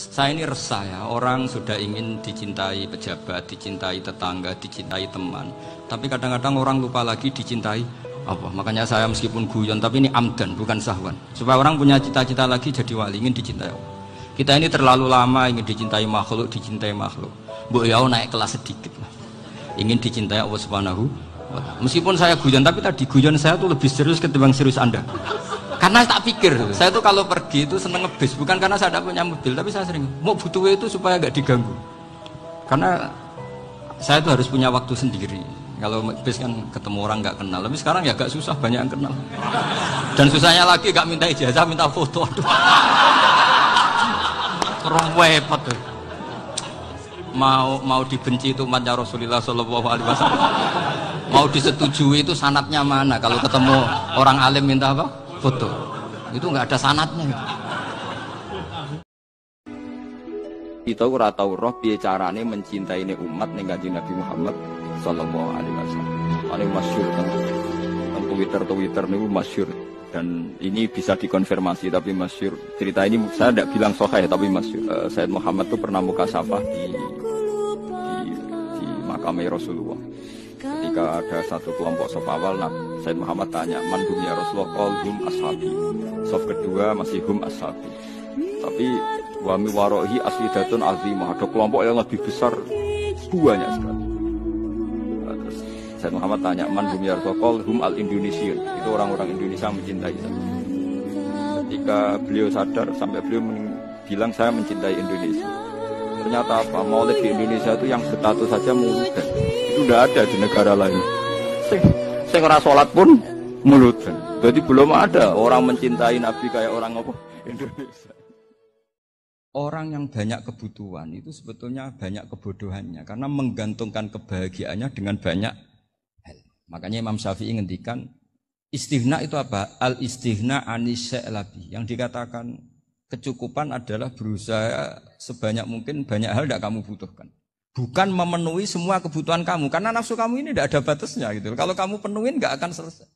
Saya ini resah ya, orang sudah ingin dicintai pejabat, dicintai tetangga, dicintai teman. Tapi kadang-kadang orang lupa lagi dicintai apa. Makanya saya meskipun guyon, tapi ini amdan, bukan sahwan. Supaya orang punya cita-cita lagi jadi wali, ingin dicintai Allah. Kita ini terlalu lama ingin dicintai makhluk, dicintai makhluk. Mbok ya naik kelas sedikit lah. Ingin dicintai Allah Subhanahu wa Ta'ala. Meskipun saya guyon, tapi tadi guyon saya tuh lebih serius ketimbang serius Anda. Karena tak pikir, saya tuh kalau pergi itu seneng ngebis, bukan karena saya tidak punya mobil, tapi saya sering mau butuh itu supaya nggak diganggu. Karena saya tuh harus punya waktu sendiri. Kalau bis kan ketemu orang nggak kenal, tapi sekarang ya agak susah, banyak yang kenal. Dan susahnya lagi nggak minta ijazah, minta foto. Aduh, terus repot tuh. Mau dibenci itu umatnya Rasulullah Shallallahu Alaihi Wasallam. Mau disetujui itu sanatnya mana? Kalau ketemu orang alim minta apa? Foto. Itu nggak ada sanatnya. Kita ora tau roh piye carane mencintai umat ning Kanjeng Nabi Muhammad sallallahu alaihi wasallam. Ane masyhur kan Twitter niku masyhur dan ini bisa dikonfirmasi tapi masyhur. Cerita ini saya tidak bilang sahih tapi masyhur. Sayyid Muhammad tuh pernah mukasafah di makam Rasulullah. Ketika ada satu kelompok saf awal, Sayyid Muhammad tanya, "Man hum ya Rasulullah?" Qal hum ashabi. Saf kedua masih hum ashabi. Tapi wa mi warohi aswidatun azimah, ada kelompok yang lebih besar banyak sekali. Terus Sayyid Muhammad tanya, "Man hum ya Rasulullah?" Qal hum al-Indonesian. Itu orang-orang Indonesia mencintai saya. Ketika beliau sadar sampai beliau bilang saya mencintai Indonesia. Ternyata apa? Maulid di Indonesia itu yang berstatus saja muludan. Itu tidak ada di negara lain. Sing ora salat pun muludan. Jadi belum ada orang mencintai Nabi kayak orang apa? Indonesia. Orang yang banyak kebutuhan itu sebetulnya banyak kebodohannya karena menggantungkan kebahagiaannya dengan banyak hal. Makanya Imam Syafi'i ngendikan istighna itu apa? Al istighna anis sya'labi. Yang dikatakan kecukupan adalah berusaha sebanyak mungkin banyak hal tidak kamu butuhkan. Bukan memenuhi semua kebutuhan kamu. Karena nafsu kamu ini tidak ada batasnya gitu. Kalau kamu penuhin nggak akan selesai.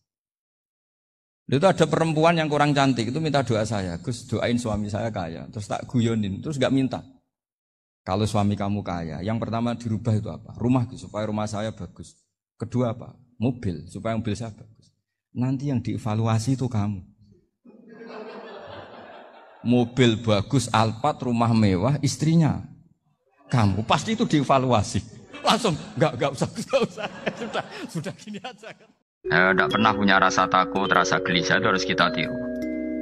Itu ada perempuan yang kurang cantik itu minta doa saya. Gus doain suami saya kaya. Terus tak guyonin. Terus nggak minta. Kalau suami kamu kaya. Yang pertama dirubah itu apa? Rumah supaya rumah saya bagus. Kedua apa? Mobil supaya mobil saya bagus. Nanti yang dievaluasi itu kamu. Mobil bagus, Alphard, rumah mewah, istrinya kamu pasti itu dievaluasi. Langsung enggak usah. Sudah gini aja kan. Tidak pernah punya rasa takut, rasa gelisah itu harus kita tiru.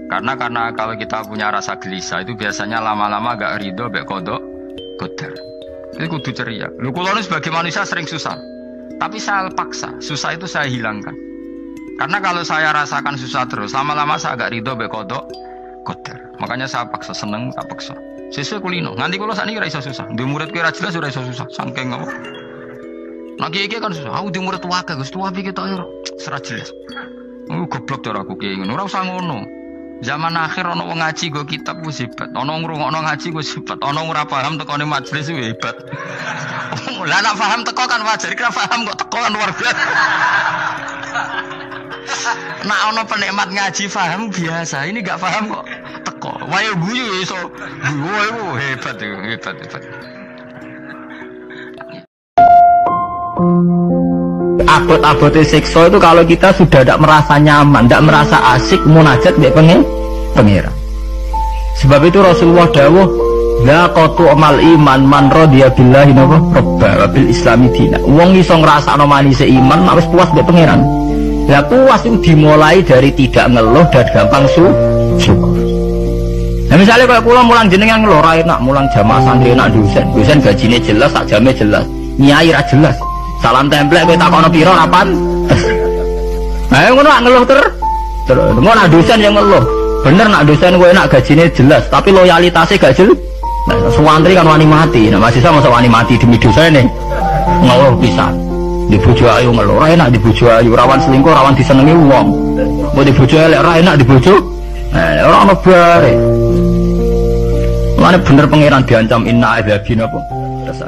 Karena kalau kita punya rasa gelisah itu biasanya lama-lama agak ridho, mbek kodok, qadar. Itu kudu ceria. Lu kalau sebagai manusia sering susah. Tapi saya paksa, susah itu saya hilangkan. Karena kalau saya rasakan susah terus, lama-lama saya agak ridho, mbek kodok, qadar. Makanya saya paksa seneng, tak paksa. Sesuai kulino. Nanti kalau saat ini rasa susah. Di murid kira jelas sudah rasa susah. Sangking apa? Nanti iki kan susah. Aku di murid tua Gus, tua pikir tak yo. Serah jelas. Goblok cara aku ki ngono. Ora usah ngono. Zaman akhir ono wong ngaji go kitab wis hebat. Ono ngrungokno ngaji wis hebat. Ono ora paham tekone majelis wis hebat. Lah nek paham teko kan wajar. Kira paham kok teko kan luar biasa. Nah ono penikmat ngaji paham biasa. Ini enggak paham kok. Wayo guyu iso. Wayo hebat. Abot-abote siksa itu kalau kita sudah tidak merasa nyaman, tidak merasa asik munajat mbek pengira. Sebab itu Rasulullah dawuh, la qatu amal iman man radiya billahi rabba wa bil islami dina. Wong iso ngrasakno manise iman nek wis puas mbek pangeran. Lah puas itu dimulai dari tidak ngeluh dan gampang syukur. Nah misalnya kalau pulang mulang jenengan ngeluh ra enak, mulang jamaah santri enak dosen gajine jelas, sak jame jelas, nyai ra jelas. Salam template kowe takono pira ra pantes. Nah ngono ngeluh terus ngono nak dosen yang ngeluh. Bener nak dosen kowe enak gajine jelas, tapi loyalitasnya gak jelas. Nah suwantri kan wani mati. Nah mahasiswa masa wani mati demi dosane. Ngeluh pisan. Di bojo ayu ngeluh ra enak, di bojo ayu rawan selingkuh, rawan disenengi wong. Mau di bojo elek ra enak, di bojo ora ono bare. Mane bener pangeran diancam inna adzabina apa? Terus